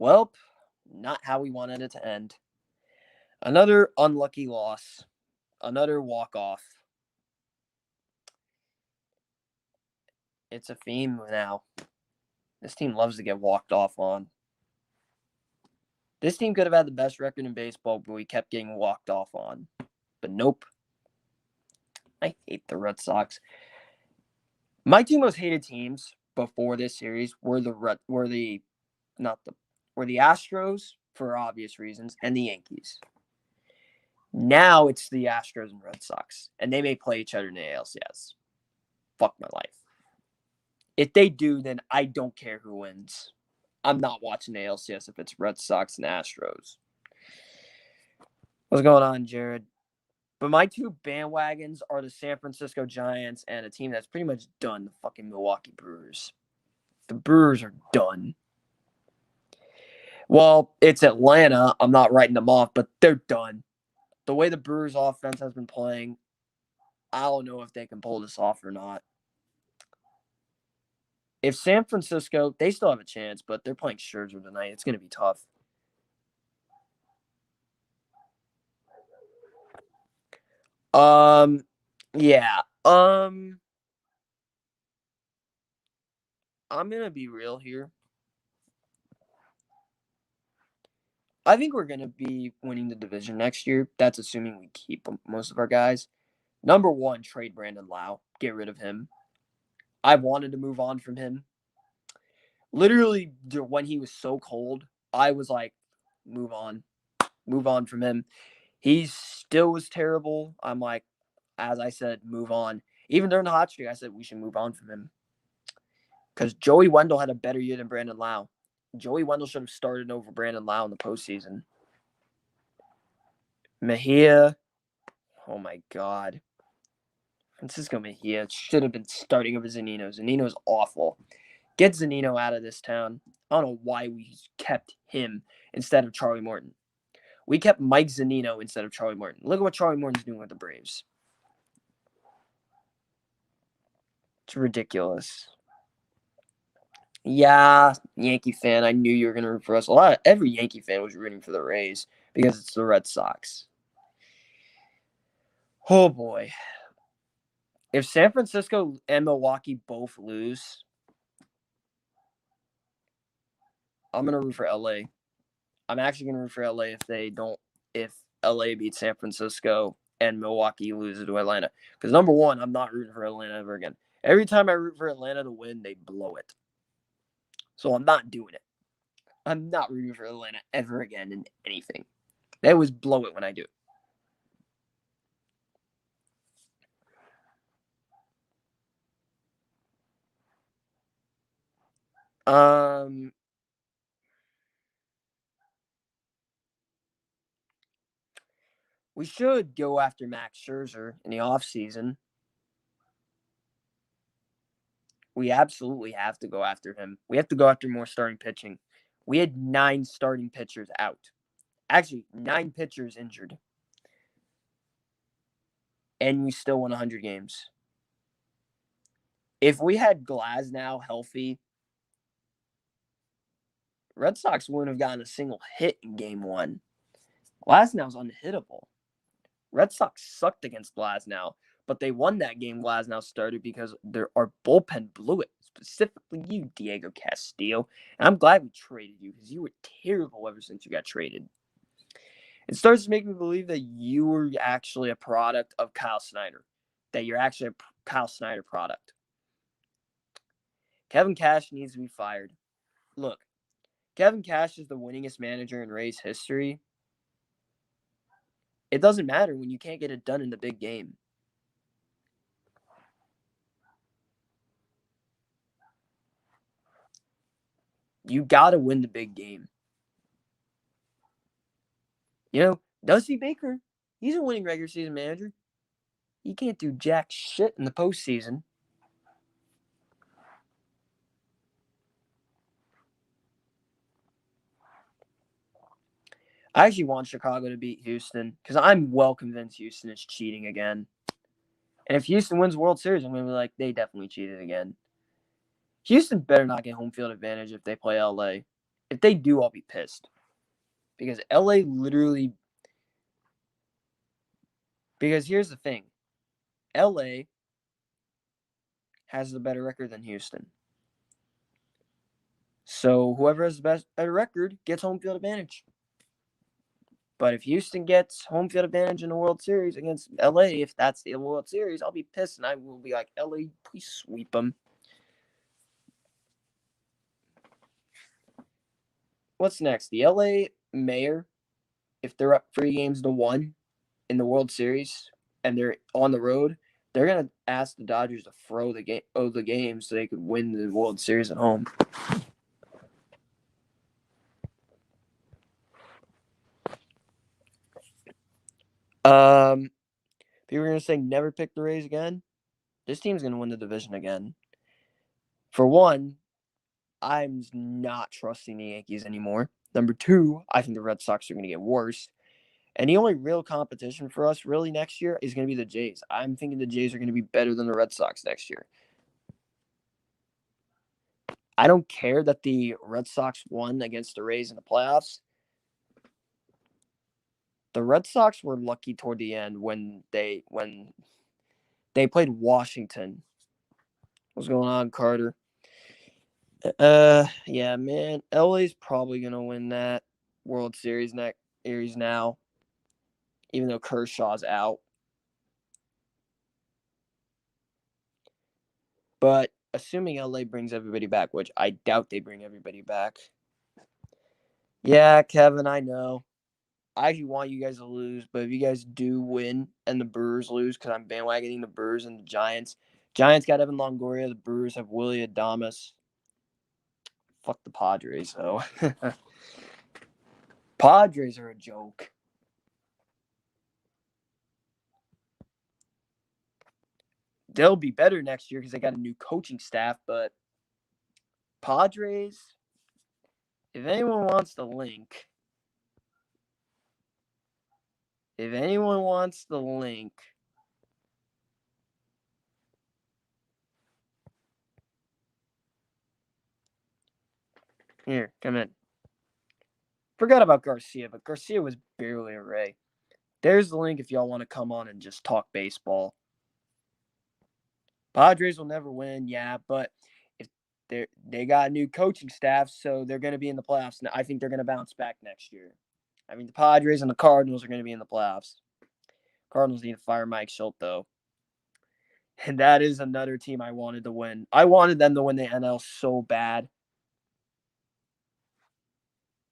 Well, not how we wanted it to end. Another unlucky loss. Another walk-off. It's a theme now. This team loves to get walked off on. This team could have had the best record in baseball, but we kept getting walked off on. But nope. I hate the Red Sox. My two most hated teams before this series were the Astros for obvious reasons and the Yankees. Now it's the Astros and Red Sox, and they may play each other in the ALCS. Fuck my life. If they do, then I don't care who wins. I'm not watching the ALCS if it's Red Sox and Astros. What's going on, Jared? But my two bandwagons are the San Francisco Giants and a team that's pretty much done, the fucking Milwaukee Brewers. The Brewers are done. Well, it's Atlanta. I'm not writing them off, but they're done. The way the Brewers offense has been playing, I don't know if they can pull this off or not. If San Francisco, they still have a chance, but they're playing Scherzer tonight. It's going to be tough. Yeah. I'm going to be real here. I think we're going to be winning the division next year. That's assuming we keep most of our guys. Number one, trade Brandon Lowe. Get rid of him. I wanted to move on from him. Literally, when he was so cold, I was like, move on. Move on from him. He still was terrible. I'm like, as I said, move on. Even during the hot streak, I said we should move on from him. Because Joey Wendell had a better year than Brandon Lowe. Joey Wendell should have started over Brandon Lowe in the postseason. Mejia, oh my God. Francisco Mejia should have been starting over Zunino. Zunino's awful. Get Zunino out of this town. I don't know why we kept him instead of Charlie Morton. We kept Mike Zunino instead of Charlie Morton. Look at what Charlie Morton's doing with the Braves. It's ridiculous. Yeah, Yankee fan. I knew you were going to root for us. Every Yankee fan was rooting for the Rays because it's the Red Sox. Oh boy. If San Francisco and Milwaukee both lose, I'm going to root for LA. I'm actually going to root for LA if LA beats San Francisco and Milwaukee loses to Atlanta. Because number one, I'm not rooting for Atlanta ever again. Every time I root for Atlanta to win, they blow it. So I'm not doing it. I'm not rooting for Atlanta ever again in anything. They always blow it when I do. We should go after Max Scherzer in the offseason. We absolutely have to go after him. We have to go after more starting pitching. We had 9 starting pitchers out. Actually, 9 pitchers injured. And we still won 100 games. If we had Glasnow healthy, Red Sox wouldn't have gotten a single hit in game 1. Glasnow's unhittable. Red Sox sucked against Glasnow, but they won that game Glasnow started because our bullpen blew it. Specifically you, Diego Castillo. And I'm glad we traded you because you were terrible ever since you got traded. It starts to make me believe that you were actually a product of Kyle Snyder. That you're actually a Kyle Snyder product. Kevin Cash needs to be fired. Look, Kevin Cash is the winningest manager in Rays history. It doesn't matter when you can't get it done in the big game. You got to win the big game. You know, Dusty Baker, he's a winning regular season manager. He can't do jack shit in the postseason. I actually want Chicago to beat Houston because I'm well convinced Houston is cheating again. And if Houston wins World Series, I'm going to be like, they definitely cheated again. Houston better not get home field advantage if they play LA. If they do, I'll be pissed. Because LA literally. Because here's the thing, LA has the better record than Houston. So whoever has the better record gets home field advantage. But if Houston gets home field advantage in the World Series against LA, if that's the World Series, I'll be pissed and I will be like, LA, please sweep them. What's next? The LA Mayor, if they're up 3-1 in the World Series and they're on the road, they're gonna ask the Dodgers to throw the game so they could win the World Series at home. People are gonna say never pick the Rays again. This team's gonna win the division again. For one, I'm not trusting the Yankees anymore. Number two, I think the Red Sox are gonna get worse. And the only real competition for us really next year is going to be the Jays. I'm thinking the Jays are going to be better than the Red Sox next year. I don't care that the Red Sox won against the Rays in the playoffs. The Red Sox were lucky toward the end when they played Washington. What's going on, Carter? Yeah, man. LA's probably going to win that World Series now, even though Kershaw's out. But assuming LA brings everybody back, which I doubt they bring everybody back. Yeah, Kevin, I know. I actually want you guys to lose, but if you guys do win and the Brewers lose, because I'm bandwagoning the Brewers and the Giants. Giants got Evan Longoria. The Brewers have Willy Adames. Fuck the Padres, though. Padres are a joke. They'll be better next year because they got a new coaching staff, but Padres, if anyone wants the link, here, come in. Forgot about Garcia, but Garcia was barely a Ray. There's the link if y'all want to come on and just talk baseball. Padres will never win, yeah, but if they got a new coaching staff, so they're going to be in the playoffs. I think they're going to bounce back next year. I mean, the Padres and the Cardinals are going to be in the playoffs. Cardinals need to fire Mike Schultz, though. And that is another team I wanted to win. I wanted them to win the NL so bad.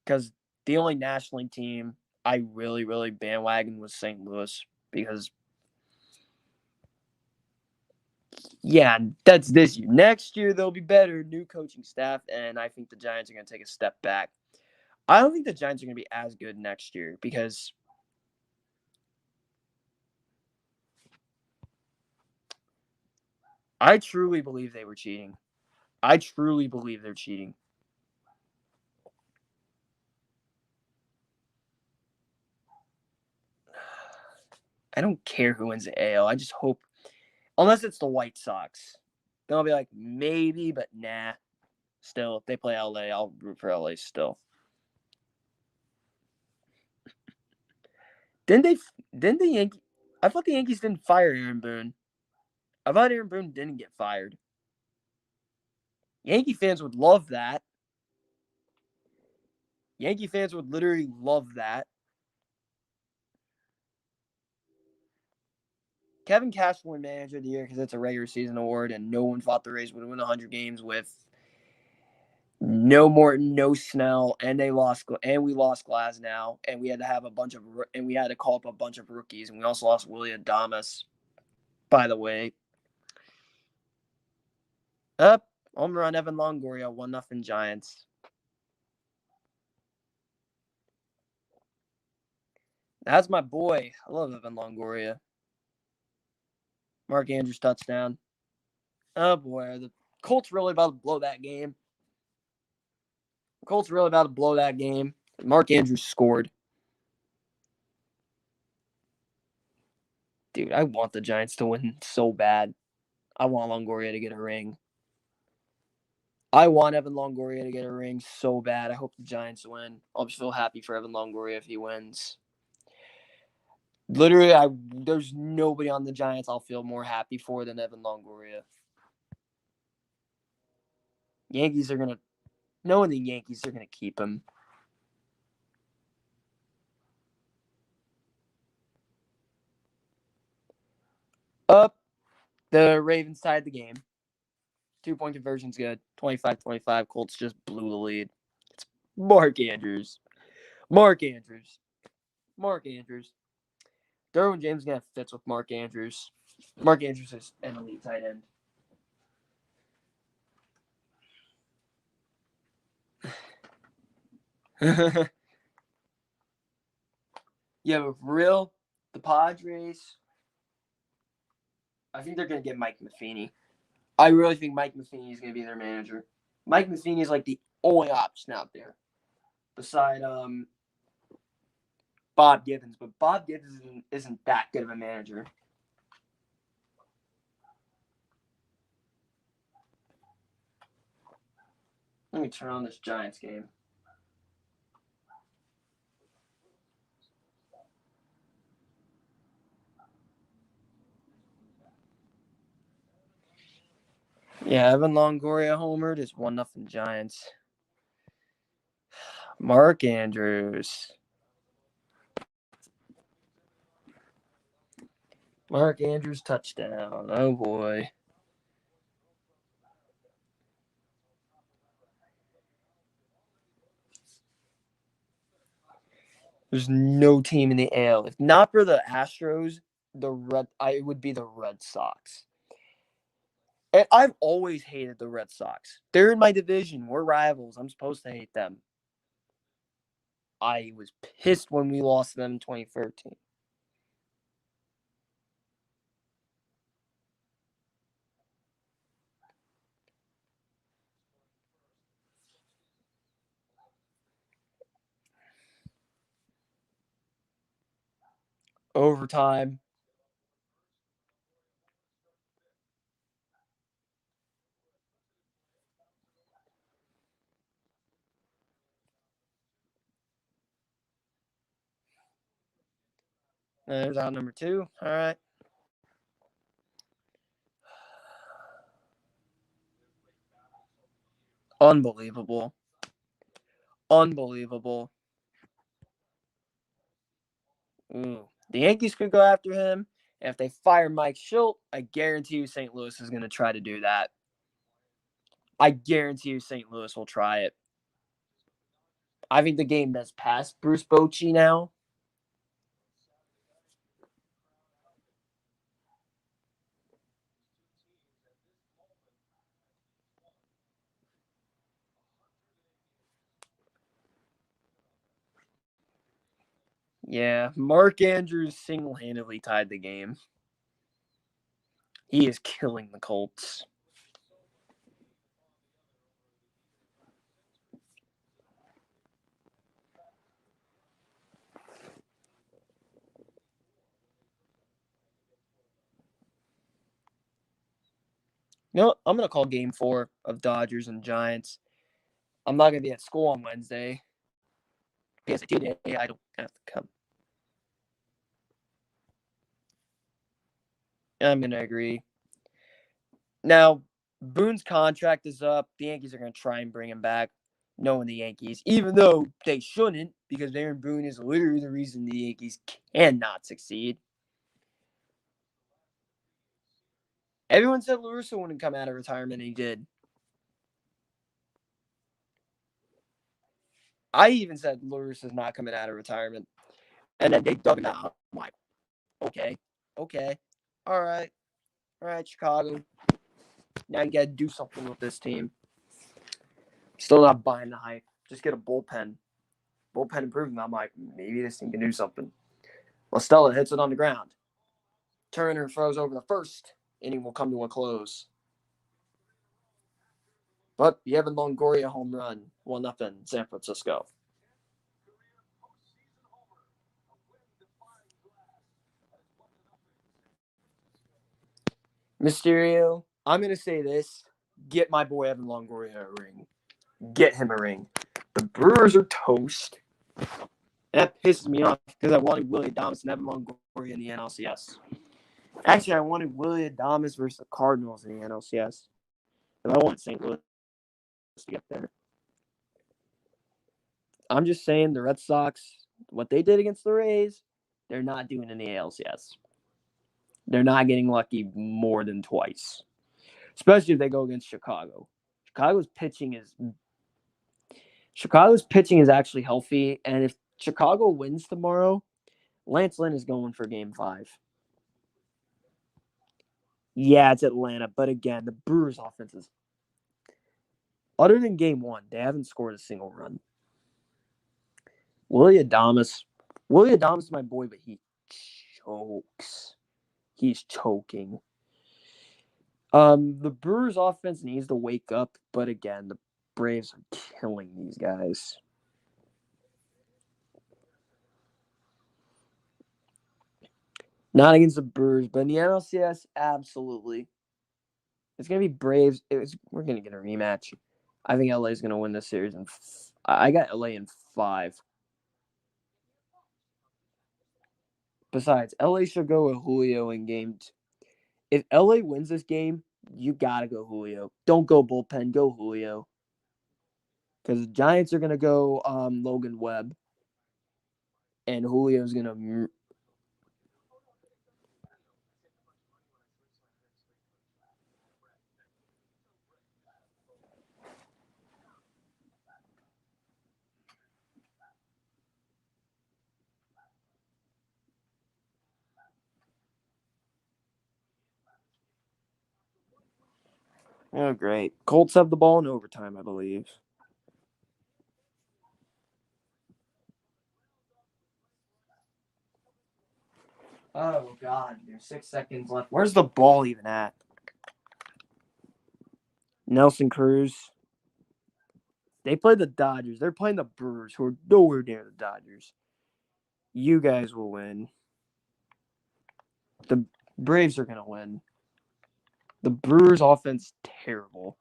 Because the only National League team I really, really bandwagoned was St. Louis. Because, yeah, that's this year. Next year, they'll be better. New coaching staff. And I think the Giants are going to take a step back. I don't think the Giants are going to be as good next year because I truly believe they were cheating. I truly believe they're cheating. I don't care who wins the AL. I just hope, unless it's the White Sox, then I'll be like, maybe, but nah. Still, if they play LA, I'll root for LA still. Didn't the Yankees? I thought the Yankees didn't fire Aaron Boone. I thought Aaron Boone didn't get fired. Yankee fans would love that. Yankee fans would literally love that. Kevin Cash won Manager of the Year because it's a regular season award, and no one thought the Rays would win 100 games with no Morton, no Snell, and we lost Glasnow, and we had to call up a bunch of rookies, and we also lost Willy Adames. By the way, home run Evan Longoria, 1-0 Giants. That's my boy. I love Evan Longoria. Mark Andrews touchdown. Oh boy, are the Colts really about to blow that game? Mark Andrews scored. Dude, I want the Giants to win so bad. I want Longoria to get a ring. I want Evan Longoria to get a ring so bad. I hope the Giants win. I'll just feel happy for Evan Longoria if he wins. Literally, there's nobody on the Giants I'll feel more happy for than Evan Longoria. Yankees are gonna, knowing the Yankees are gonna keep him. Up, the Ravens tied the game. 2-point conversion's good. 25-25. Colts just blew the lead. It's Mark Andrews. Mark Andrews. Mark Andrews. Derwin James is gonna have fits with Mark Andrews. Mark Andrews is an elite tight end. Yeah, but for real, the Padres, I think they're going to get Mike Matheny. I really think Mike Matheny is going to be their manager. Mike Matheny is like the only option out there beside Bob Givens, but Bob Givens isn't that good of a manager. Let me turn on this Giants game. Yeah, Evan Longoria homered is 1-0 Giants. Mark Andrews. Mark Andrews touchdown. Oh boy. There's no team in the AL. If not for the Astros, it would be the Red Sox. And I've always hated the Red Sox. They're in my division. We're rivals. I'm supposed to hate them. I was pissed when we lost them in 2013. Overtime. There's out number 2. All right. Unbelievable. Unbelievable. Ooh. The Yankees could go after him. And if they fire Mike Shildt, I guarantee you St. Louis is going to try to do that. I guarantee you St. Louis will try it. I think the game has passed Bruce Bochy now. Yeah, Mark Andrews single-handedly tied the game. He is killing the Colts. You know what? I'm going to call game 4 of Dodgers and Giants. I'm not going to be at school on Wednesday. PSAT day, I don't have to come. I'm going to agree. Now, Boone's contract is up. The Yankees are going to try and bring him back, knowing the Yankees, even though they shouldn't, because Aaron Boone is literally the reason the Yankees cannot succeed. Everyone said La Russa wouldn't come out of retirement, and he did. I even said La Russa's not coming out of retirement. And then they dug him out. I'm like, okay, all right, Chicago. Now you got to do something with this team. Still not buying the hype. Just get a bullpen. Bullpen improvement. I'm like, maybe this team can do something. La Stella hits it on the ground. Turner throws over the first. Inning will come to a close. But the Evan Longoria home run, 1-0 San Francisco. Mysterio, I'm going to say this. Get my boy Evan Longoria a ring. Get him a ring. The Brewers are toast. And that pisses me off because I wanted Willie Adames and Evan Longoria in the NLCS. Actually, I wanted Willie Adames versus the Cardinals in the NLCS. And I want St. Louis to get there. I'm just saying the Red Sox, what they did against the Rays, they're not doing in the ALCS. They're not getting lucky more than twice, especially if they go against Chicago. Chicago's pitching is actually healthy, and if Chicago wins tomorrow, Lance Lynn is going for Game 5. Yeah, it's Atlanta, but again, the Brewers' offense is, other than Game 1, they haven't scored a single run. Willie Adames is my boy, but he chokes. He's choking. The Brewers' offense needs to wake up, but again, the Braves are killing these guys. Not against the Brewers, but in the NLCS, absolutely. It's gonna be Braves. We're gonna get a rematch. I think LA is gonna win this series, and I got LA in 5. Besides, LA should go with Julio in game 2. If LA wins this game, you gotta go Julio. Don't go bullpen. Go Julio. Because the Giants are gonna go Logan Webb, and Julio's gonna. Oh, great. Colts have the ball in overtime, I believe. Oh, God. There's 6 seconds left. Where's the ball even at? Nelson Cruz. They play the Dodgers. They're playing the Brewers, who are nowhere near the Dodgers. You guys will win. The Braves are going to win. The Brewers' offense, terrible.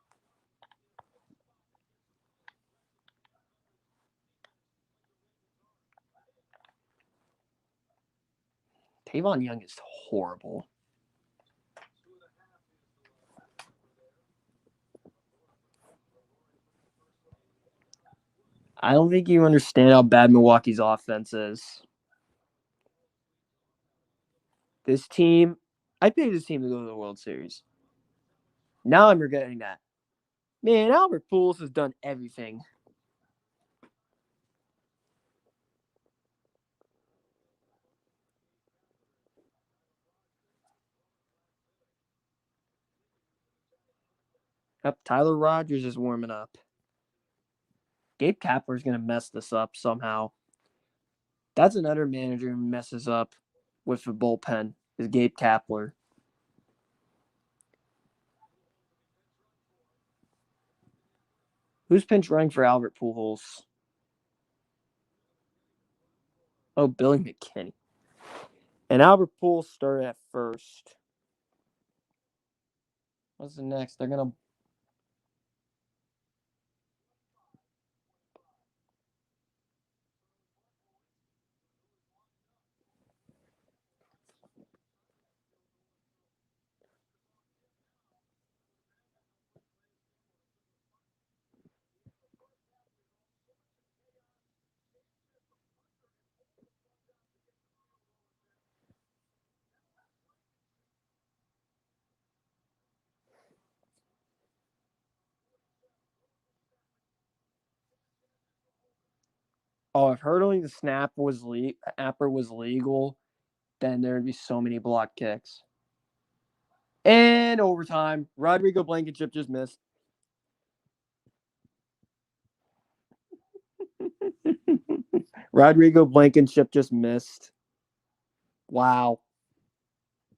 Tavon Young is horrible. I don't think you understand how bad Milwaukee's offense is. This team, I picked this team to go to the World Series. Now I'm regretting that. Man, Albert Pujols has done everything. Yep, Tyler Rogers is warming up. Gabe Kapler's going to mess this up somehow. That's another manager who messes up with the bullpen, is Gabe Kapler. Who's pinch running for Albert Pujols? Oh, Billy McKinney. And Albert Pujols started at first. What's the next? They're going to. Oh, if hurdling the snapper was legal, then there'd be so many block kicks. And overtime, Rodrigo Blankenship just missed. Rodrigo Blankenship just missed. Wow.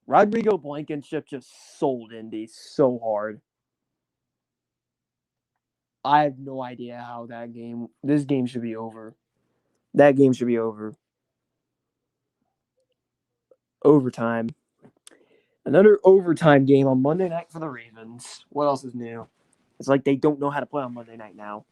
Rodrigo Blankenship just sold Indy so hard. I have no idea how this game should be over. That game should be over. Overtime. Another overtime game on Monday night for the Ravens. What else is new? It's like they don't know how to play on Monday night now.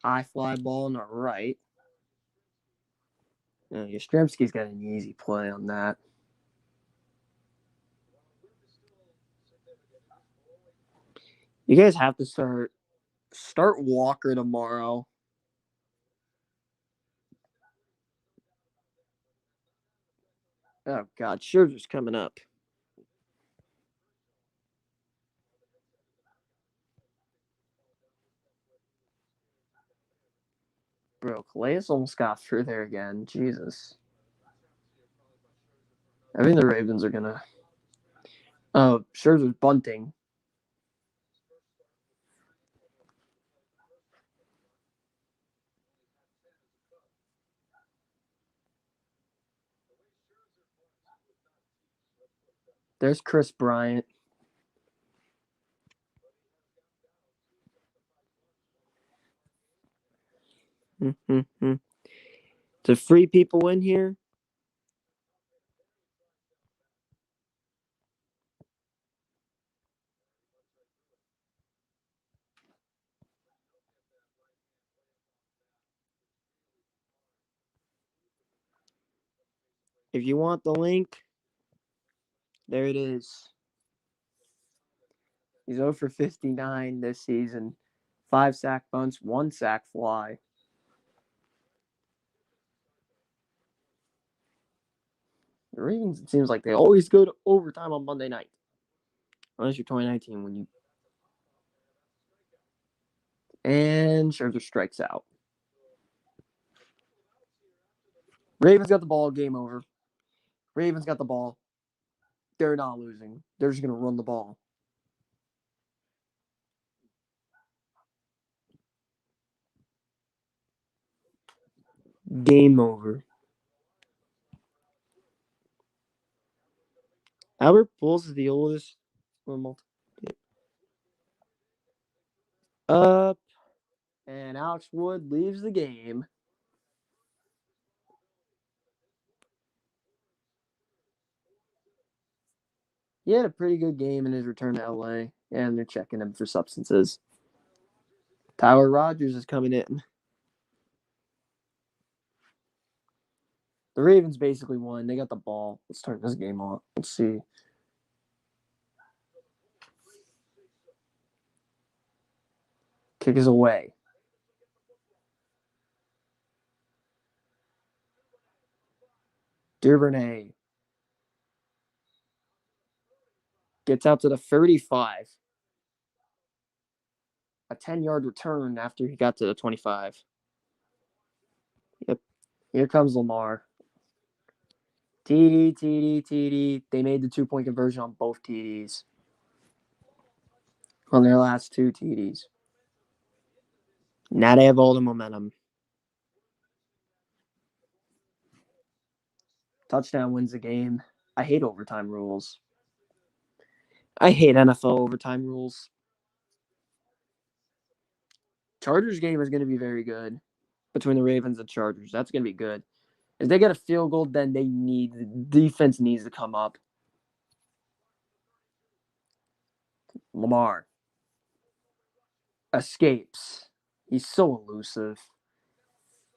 High fly ball on the right. Yastrzemski's got an easy play on that. You guys have to start Walker tomorrow. Oh, God. Scherzer's coming up. Bro, Calais almost got through there again. Jesus. I think the Ravens are going to. Oh, Scherzer's bunting. There's Chris Bryant. To free people in here. If you want the link, there it is. He's 0 for 59 this season. 5 sack bunts, 1 sack fly. The Ravens, it seems like they always go to overtime on Monday night. Unless you're 2019 when you. And Scherzer strikes out. Ravens got the ball. Game over. Ravens got the ball. They're not losing. They're just going to run the ball. Game over. Albert Pujols is the oldest. Up. And Alex Wood leaves the game. He had a pretty good game in his return to LA, and they're checking him for substances. Tyler Rogers is coming in. The Ravens basically won. They got the ball. Let's turn this game on. Let's see. Kick is away. Duvernay gets out to the 35. A 10-yard return after he got to the 25. Yep. Here comes Lamar. TD, TD, TD. They made the 2-point conversion on both TDs. On their last 2 TDs. Now they have all the momentum. Touchdown wins the game. I hate overtime rules. I hate NFL overtime rules. Chargers game is going to be very good between the Ravens and Chargers. That's going to be good. If they get a field goal, then the defense needs to come up. Lamar escapes. He's so elusive.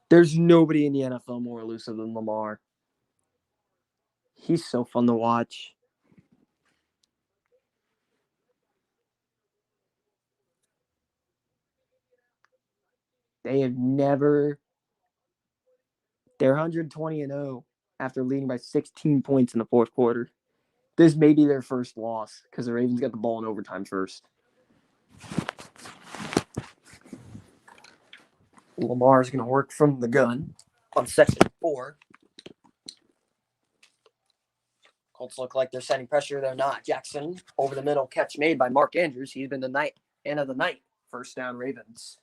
There's nobody in the NFL more elusive than Lamar. He's so fun to watch. They have never. They're 120-0 after leading by 16 points in the fourth quarter. This may be their first loss because the Ravens got the ball in overtime first. Lamar's going to work from the gun on 2nd and 4. Colts look like they're setting pressure. They're not. Jackson over the middle catch made by Mark Andrews. He's been the end of the night. First down Ravens.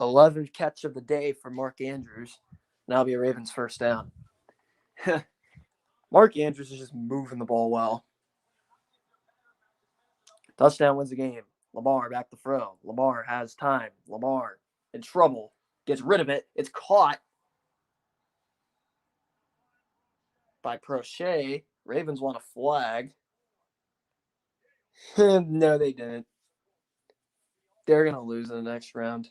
11th catch of the day for Mark Andrews. That'll be a Ravens first down. Mark Andrews is just moving the ball well. Touchdown wins the game. Lamar back to throw. Lamar has time. Lamar in trouble. Gets rid of it. It's caught by Prochet. Ravens want a flag. No, they didn't. They're going to lose in the next round.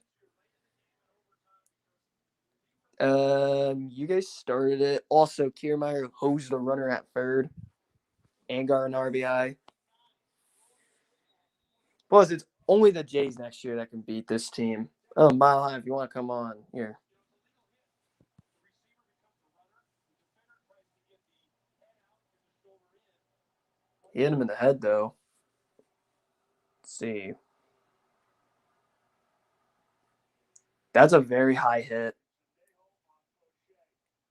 You guys started it. Also, Kiermaier hosed the runner at third. Angar and RBI. Plus, it's only the Jays next year that can beat this team. Oh, Mile High, if you want to come on, here. He hit him in the head, though. Let's see. That's a very high hit.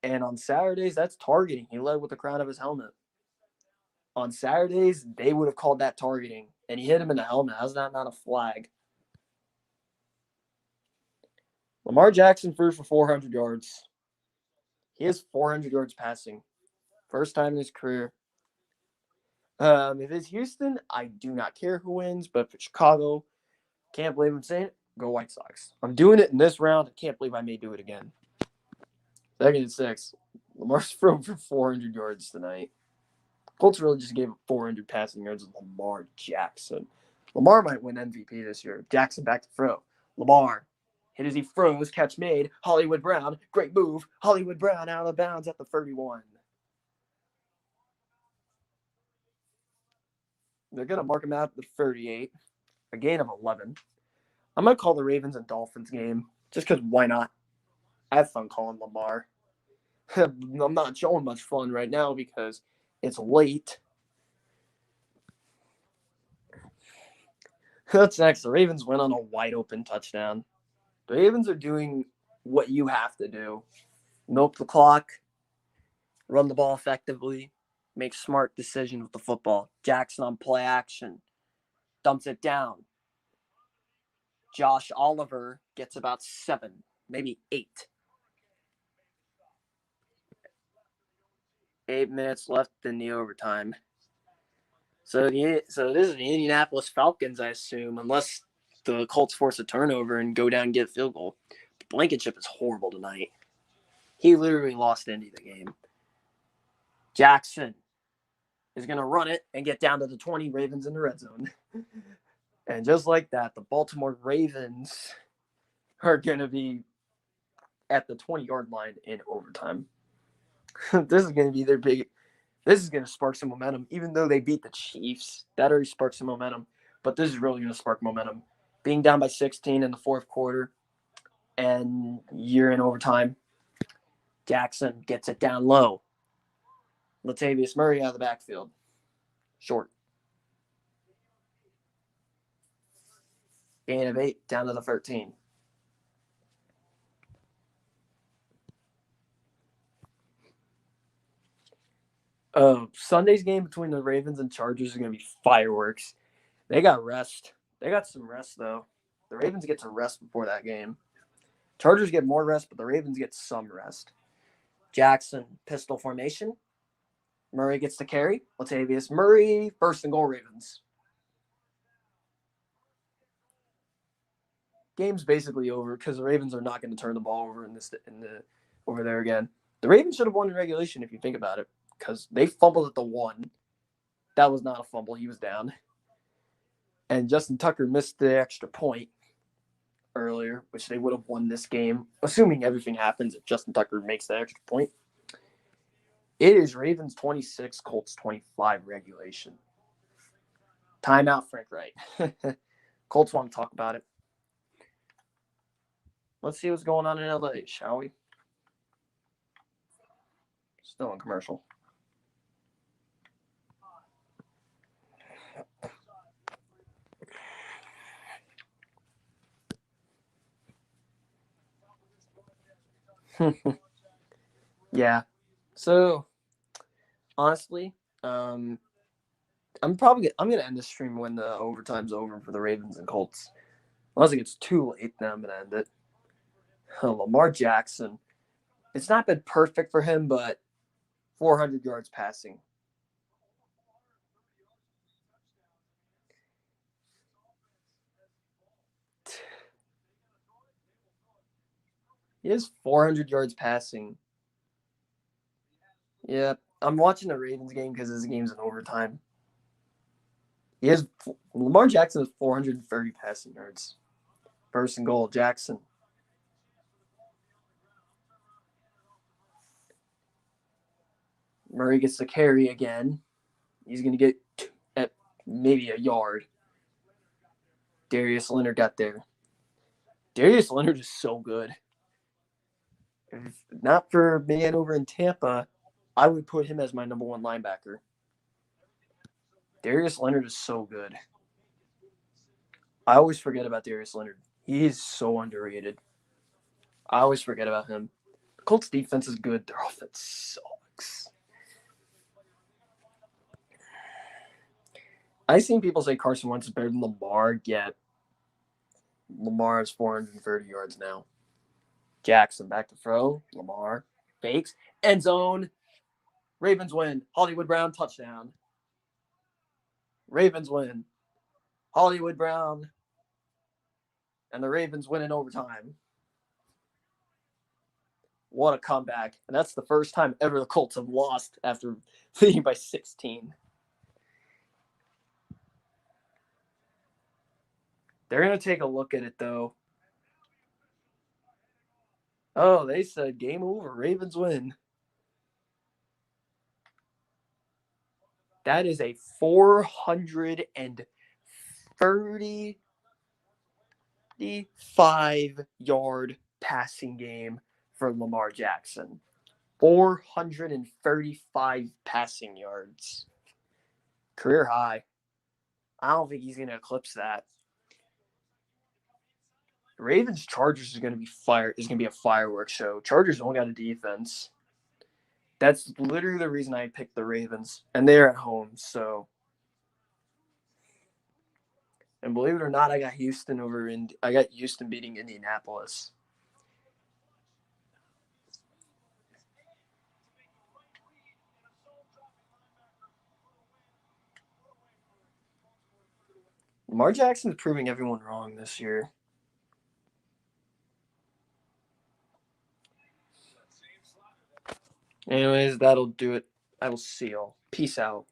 And on Saturdays, that's targeting. He led with the crown of his helmet. On Saturdays, they would have called that targeting. And he hit him in the helmet. How's that not a flag? Lamar Jackson threw for 400 yards. He has 400 yards passing. First time in his career. If it's Houston, I do not care who wins. But for Chicago, can't believe I'm saying it. Go White Sox. I'm doing it in this round. I can't believe I may do it again. Second and 6. Lamar's thrown for 400 yards tonight. Colts really just gave him 400 passing yards with Lamar Jackson. Lamar might win MVP this year. Jackson back to throw. Lamar hit as he froze. Catch made. Hollywood Brown. Great move. Hollywood Brown out of bounds at the 31. They're going to mark him out at the 38. A gain of 11. I'm going to call the Ravens and Dolphins game. Just because why not? I have fun calling Lamar. I'm not showing much fun right now because it's late. That's next. The Ravens win on a wide open touchdown. The Ravens are doing what you have to do. Milk the clock, run the ball effectively, make smart decisions with the football. Jackson on play action. Dumps it down. Josh Oliver gets about 7, maybe 8. 8 minutes left in the overtime. So this is the Indianapolis Falcons, I assume, unless the Colts force a turnover and go down and get a field goal. Blankenship is horrible tonight. He literally lost Indy the game. Jackson is going to run it and get down to the 20. Ravens in the red zone. And just like that, the Baltimore Ravens are going to be at the 20-yard line in overtime. This is going to be their big. This is going to spark some momentum, even though they beat the Chiefs. That already sparked some momentum. But this is really going to spark momentum. Being down by 16 in the fourth quarter and you're in overtime. Jackson gets it down low. Latavius Murray out of the backfield. Short. Gain of 8 down to the 13. Sunday's game between the Ravens and Chargers is going to be fireworks. They got rest. They got some rest, though. The Ravens get some rest before that game. Chargers get more rest, but the Ravens get some rest. Jackson, pistol formation. Murray gets the carry. Latavius Murray, first and goal, Ravens. Game's basically over because the Ravens are not going to turn the ball over over there again. The Ravens should have won in regulation if you think about it, because they fumbled at the 1. That was not a fumble. He was down. And Justin Tucker missed the extra point earlier, which they would have won this game, assuming everything happens if Justin Tucker makes the extra point. It is Ravens 26, Colts 25 regulation. Timeout, Frank Wright. Colts want to talk about it. Let's see what's going on in LA, shall we? Still in commercial. Yeah. So, honestly, I'm gonna end this stream when the overtime's over for the Ravens and Colts. Unless it gets too late, then I'm gonna end it. Lamar Jackson. It's not been perfect for him, but 400 yards passing. He has 400 yards passing. Yeah, I'm watching the Ravens game because this game's in overtime. Lamar Jackson has 430 passing yards. First and goal, Jackson. Murray gets the carry again. He's going to get at maybe a yard. Darius Leonard got there. Darius Leonard is so good. If not for man over in Tampa, I would put him as my number one linebacker. Darius Leonard is so good. I always forget about Darius Leonard. He is so underrated. I always forget about him. The Colts defense is good. Their offense sucks. I've seen people say Carson Wentz is better than Lamar, yet Lamar has 430 yards now. Jackson back to throw. Lamar fakes. End zone. Ravens win. Hollywood Brown touchdown. Ravens win. Hollywood Brown. And the Ravens win in overtime. What a comeback. And that's the first time ever the Colts have lost after leading by 16. They're going to take a look at it, though. Oh, they said game over. Ravens win. That is a 435-yard passing game for Lamar Jackson. 435 passing yards. Career high. I don't think he's going to eclipse that. Ravens Chargers is going to be a fireworks show. Chargers don't got a defense. That's literally the reason I picked the Ravens, and they're at home. So, and believe it or not, I got Houston beating Indianapolis. Lamar Jackson is proving everyone wrong this year. Anyways, that'll do it. I will see y'all. Peace out.